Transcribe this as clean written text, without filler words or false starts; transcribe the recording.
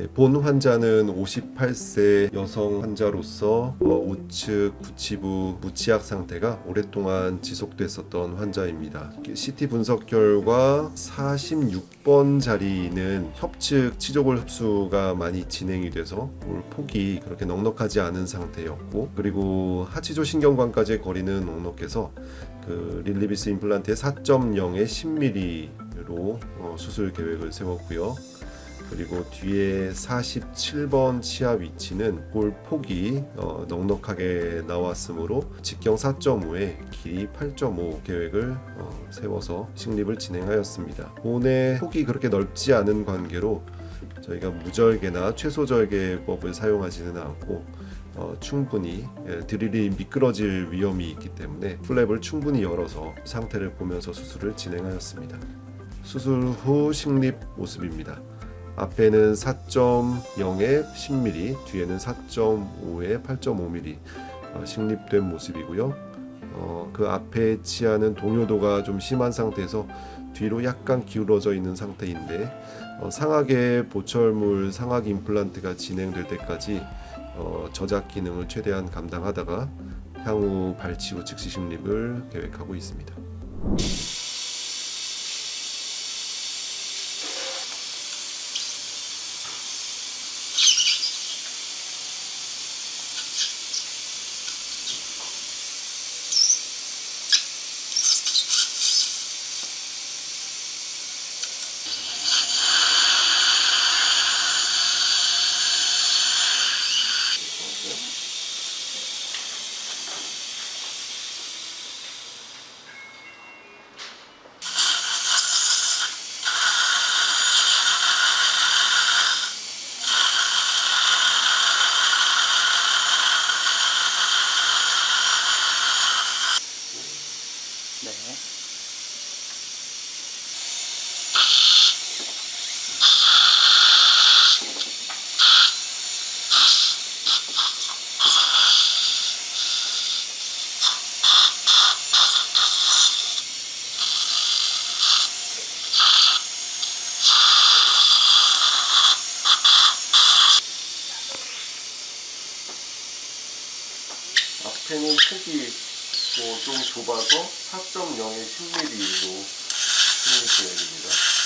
본 환자는 58세 여성 환자로서 우측 구치부 무치약 상태가 오랫동안 지속됐었던 환자입니다. CT 분석 결과 46번 자리는 협측 치조골 흡수가 많이 진행이 돼서 볼 폭이 그렇게 넉넉하지 않은 상태였고, 그리고 하치조 신경관까지의 거리는 넉넉해서 그 릴리비스 임플란트의 4.0에 10mm로 수술 계획을 세웠고요. 그리고 뒤에 47번 치아 위치는 골 폭이 넉넉하게 나왔으므로 직경 4.5에 길이 8.5 계획을 세워서 식립을 진행하였습니다. 본의 폭이 그렇게 넓지 않은 관계로 저희가 무절개나 최소절개법을 사용하지는 않고 충분히 드릴이 미끄러질 위험이 있기 때문에 플랩을 충분히 열어서 상태를 보면서 수술을 진행하였습니다. 수술 후 식립 모습입니다. 앞에는 4.0에 10mm, 뒤에는 4.5에 8.5mm 식립된 모습이고요. 그 앞에 치아는 동요도가 좀 심한 상태에서 뒤로 약간 기울어져 있는 상태인데, 상악의 보철물 상악 임플란트가 진행될 때까지 저작 기능을 최대한 감당하다가 향후 발치 후 즉시 식립을 계획하고 있습니다. 앞에는 폭이 좀 좁아서 4.0에 10mm로 식립 계획입니다.